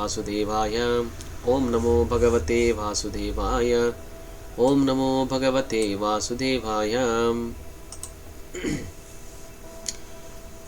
Vasudevaya. Om Namo Bhagavate Vasudevaya. Om Namo Bhagavate Vasudevaya.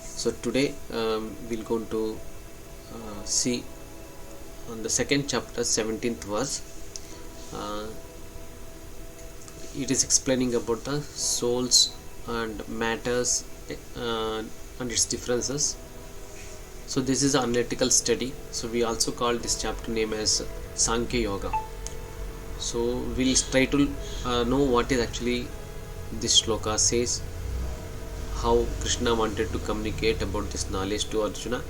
So today we're going to see on the second chapter, 17th verse. It is explaining about the souls and matters and its differences. So this is an analytical study. So we also call this chapter name as Sankhya Yoga. So we'll try to know what is actually this shloka says, how Krishna wanted to communicate about this knowledge to Arjuna,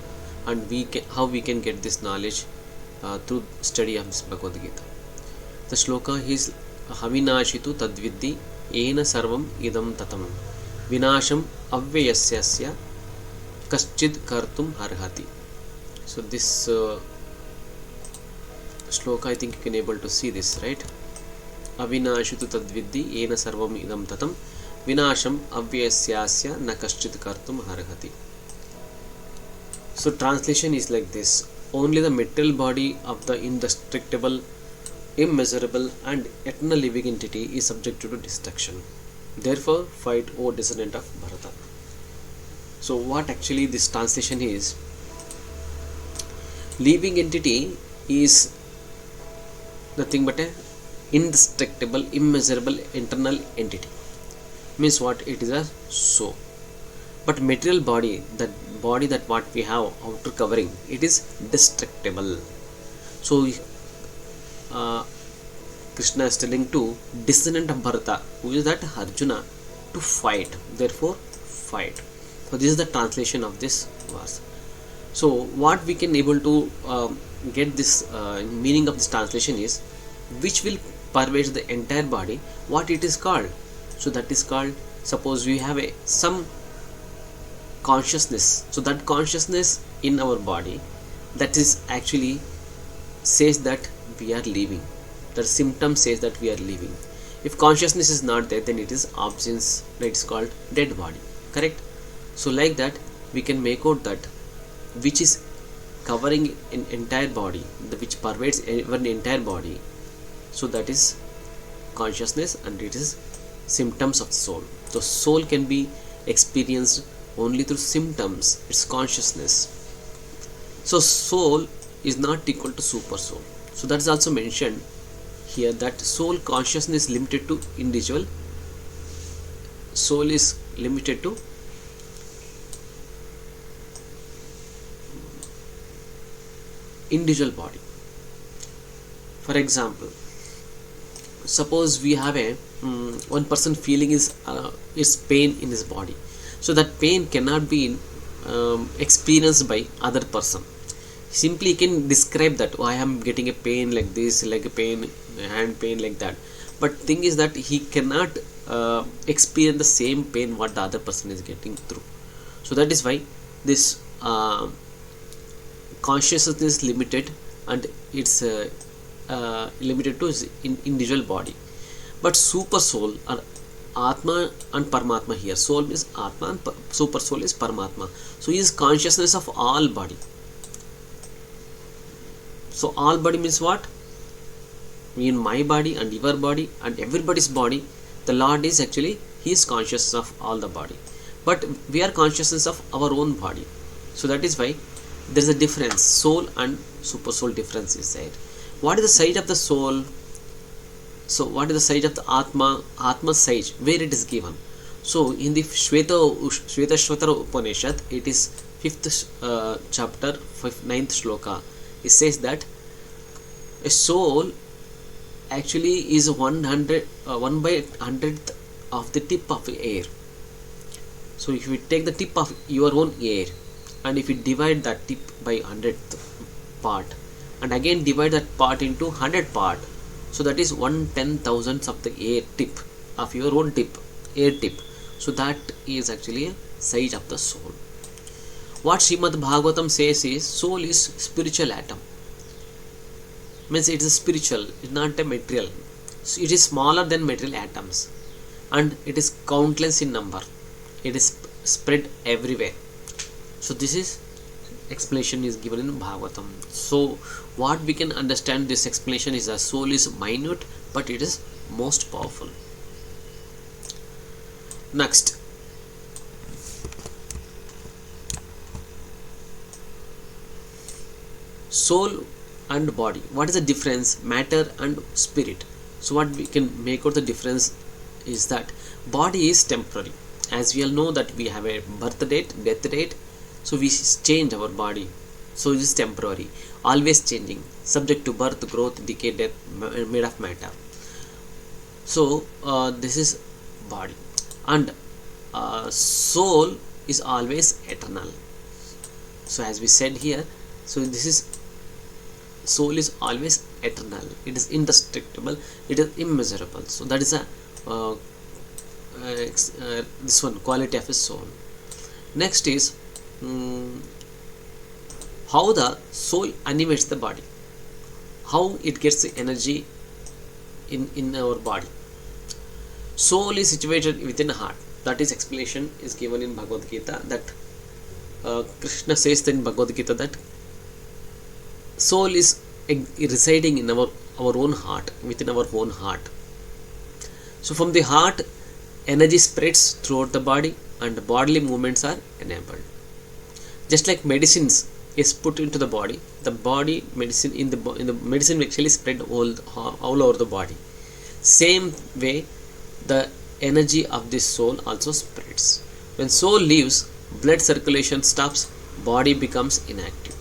and how we can get this knowledge through study of this Bhagavad Gita. The shloka is avināśi tu tadviddhi yena sarvam idaṁ tatam vināśam avyayasya kaschid kartum arhati. So this shloka, I think you can able to see this, right? Avināśi tu tadviddhi yena sarvam idaṁ tatam vināśam avyayasya na kaschid kartum arhati. So translation is like this: only the material body of the indestructible, immeasurable and eternal living entity is subjected to destruction. Therefore fight, O descendant of Bharata. So what actually this translation is, living entity is nothing but a indestructible, immeasurable, eternal entity. Means what? It is a soul. But material body, that what we have outer covering, it is destructible. So Krishna is telling to descendant of Bharata, who is that? Arjuna, to fight. Therefore fight. So this is the translation of this verse. So what we can able to get this meaning of this translation is, which will pervade the entire body, what it is called. So that is called, suppose we have some consciousness. So that consciousness in our body, that is actually says that we are living. The symptom says that we are living. If consciousness is not there, then it is absence. It's called dead body. Correct? So like that, we can make out that which is covering an entire body, which pervades an entire body. So that is consciousness, and it is symptoms of the soul. So soul can be experienced only through symptoms. It's consciousness. So soul is not equal to super soul. So that is also mentioned here, that soul consciousness is limited to individual. Soul is limited to individual body. For example, suppose we have a one person feeling is pain in his body. So that pain cannot be experienced by other person. Simply can describe that, oh, I am getting a pain like this, like a pain, hand pain like that. But thing is that he cannot experience the same pain what the other person is getting through. So that is why this consciousness is limited, and it's limited to his individual body. But super soul or ātma and paramatma, here soul is ātma and super soul is paramatma. So he is consciousness of all body. So all body means what? In my body and your body and everybody's body, the Lord is actually, he is conscious of all the body. But we are consciousness of our own body. So that is why there is a difference. Soul and super soul difference is there. What is the side of the soul? So what is the side of the ātma? Ātma side, where it is given. So in the Shvetashvatara Upanishad, it is 5th chapter, 9th shloka. It says that a soul actually is 1 by 100th of the tip of air. So if you take the tip of your own air, and if you divide that tip by 100th part, and again divide that part into 100 part, so that is 1/10,000th of the air tip of your own tip, air tip. So that is actually a size of the soul. What Srimad Bhagavatam says is, soul is spiritual atom. Means it is spiritual, it's not a material. So it is smaller than material atoms, and it is countless in number. It is spread everywhere. So this is explanation is given in Bhagavatam. So what we can understand this explanation is the soul is minute, but it is most powerful. Next, soul and body. What is the difference? Matter and spirit. So what we can make out the difference is that body is temporary. As we all know that we have a birth date, death date, so we change our body. So it is temporary, always changing, subject to birth, growth, decay, death, made of matter. So this is body, and soul is always eternal. So as we said here, so this is soul is always eternal. It is indestructible. It is immeasurable. So that is a this one quality of a soul. Next is how the soul animates the body, how it gets the energy in our body. Soul is situated within the heart. That is explanation is given in Bhagavad Gita, that Krishna says in Bhagavad Gita that soul is residing in our own heart, within our own heart. So from the heart, energy spreads throughout the body and bodily movements are enabled. Just like medicines is put into the body medicine in the medicine actually spread all over the body. Same way the energy of this soul also spreads. When soul leaves, blood circulation stops, body becomes inactive.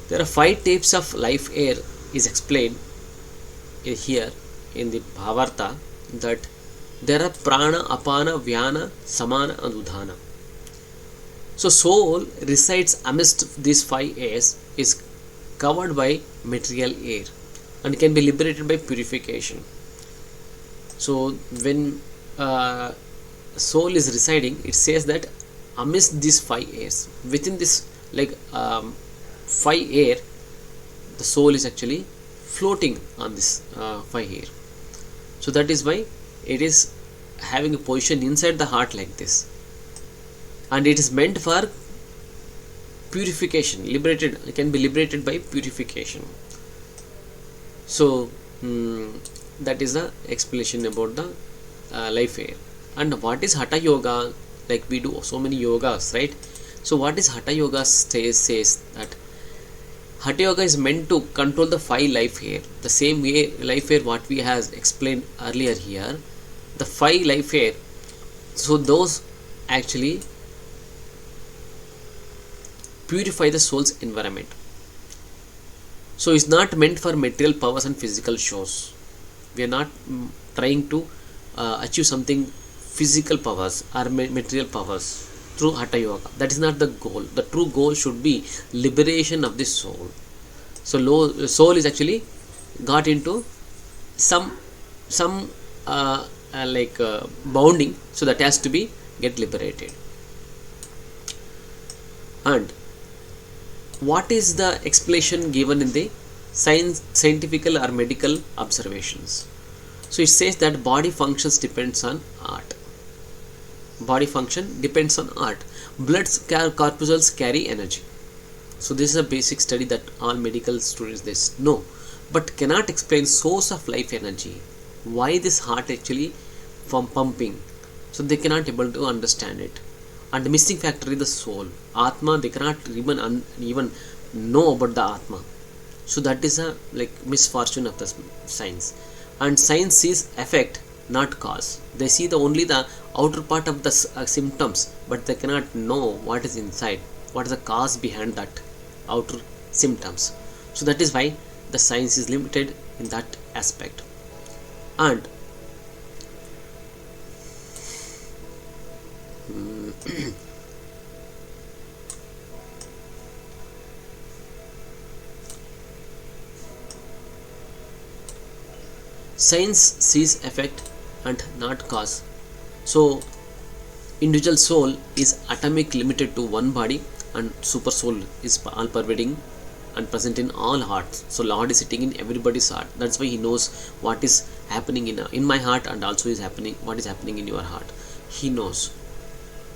There are 5 types of life air is explained here in the Bhavarta, that there are prana, apana, vyana, samana and udhana. So soul resides amidst these 5 airs, is covered by material air and can be liberated by purification. So when soul is residing, it says that amidst these 5 airs, within this 5 air, the soul is actually floating on this 5 air. So that is why it is having a position inside the heart like this, and it is meant for purification, liberated. It can be liberated by purification. So that is the explanation about the life air. And what is Hatha Yoga? Like we do so many yogas, right? So what is Hatha Yoga says that Hatha Yoga is meant to control the 5 life air. The same way life air what we has explained earlier here, the 5 life air. So those actually purify the soul's environment. So it's not meant for material powers and physical shows. We are not trying to achieve something physical powers or material powers through Hatha Yoga. That is not the goal. The true goal should be liberation of the soul. So soul is actually got into some bounding, so that has to be get liberated. And what is the explanation given in the scientific or medical observations? So it says that body functions depends on art. Body function depends on art. Blood corpuscles carry energy. So this is a basic study that all medical students know, but cannot explain source of life energy. Why this heart actually from pumping? So they cannot able to understand it. And the missing factor is the soul, ātma. They cannot even know about the ātma. So that is a misfortune of the science. And science sees effect, not cause. They see only the outer part of the symptoms, but they cannot know what is inside, what is the cause behind that outer symptoms. So that is why the science is limited in that aspect. And science sees effect and not cause. So individual soul is atomic, limited to one body, and Supersoul is all pervading and present in all hearts. So Lord is sitting in everybody's heart. That's why He knows what is happening in my heart, and also is happening what is happening in your heart. He knows.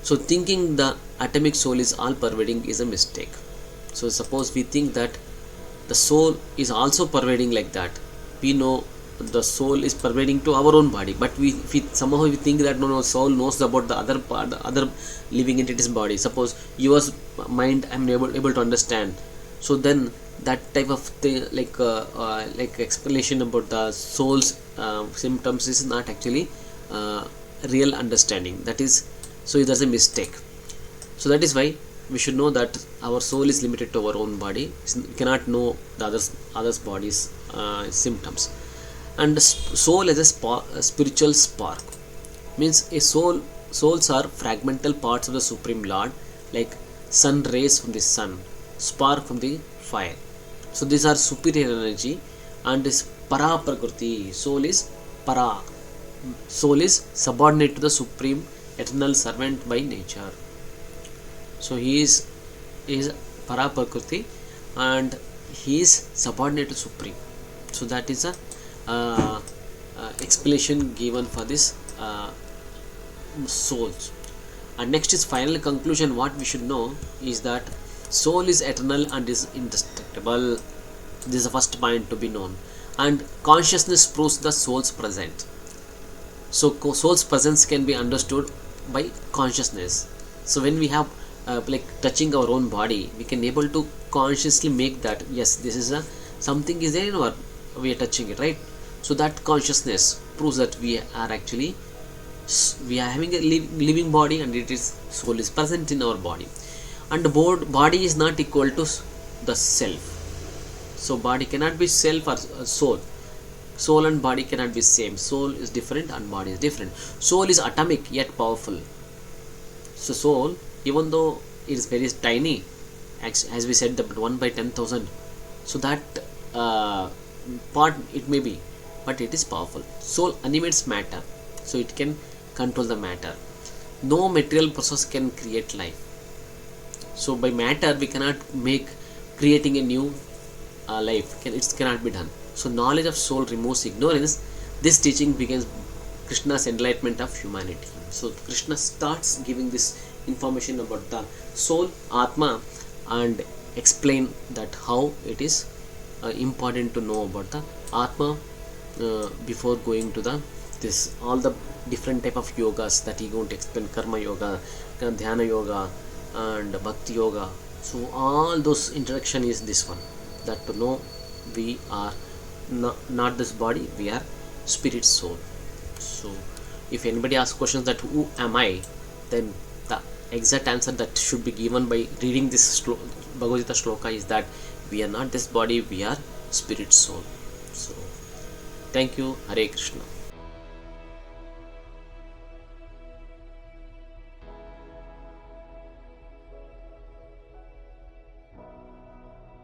So thinking the atomic soul is all pervading is a mistake. So suppose we think that the soul is also pervading like that. We know the soul is pervading to our own body, but we somehow we think that no, soul knows about the other part, the other living entity's body. Suppose yours mind I'm able to understand. So then that type of thing, like explanation about the soul's symptoms is not actually real understanding. That is, so there's a mistake. So that is why we should know that our soul is limited to our own body. We cannot know the others body's symptoms. And soul as a spiritual spark means souls are fragmental parts of the Supreme Lord, like sun rays from the sun, spark from the fire. So these are superior energy, and this para prakriti, soul is para. Soul is subordinate to the supreme eternal servant by nature. So he is para prakriti and he is subordinate to supreme. So that is a explanation given for this souls. And next is final conclusion. What we should know is that soul is eternal and is indestructible. This is the first point to be known. And consciousness proves the soul's presence. So soul's presence can be understood by consciousness. So when we have like touching our own body, we can able to consciously make that yes, this is a something is there in our, we are touching it, right? So that consciousness proves that we are actually having a living body, and it is soul is present in our body. And the body is not equal to the self. So body cannot be self or soul. Soul and body cannot be same. Soul is different and body is different. Soul is atomic yet powerful. So soul, even though it is very tiny, as we said, the 1 by 10,000, so that part it may be, but it is powerful. Soul animates matter, so it can control the matter. No material process can create life. So by matter we cannot make creating a new life. It cannot be done. So knowledge of soul removes ignorance. This teaching begins Krishna's enlightenment of humanity. So Krishna starts giving this information about the soul, ātma, and explain that how it is important to know about the ātma before going to the this all the different type of yogas that he going to explain: karma yoga, dhyana yoga, and bhakti yoga. So all those introduction is this one, that to know we are not this body, we are spirit soul. So if anybody asks questions that who am I, then the exact answer that should be given by reading this Bhagavad Gita shloka is that we are not this body, we are spirit soul. So thank you. Hare Krishna.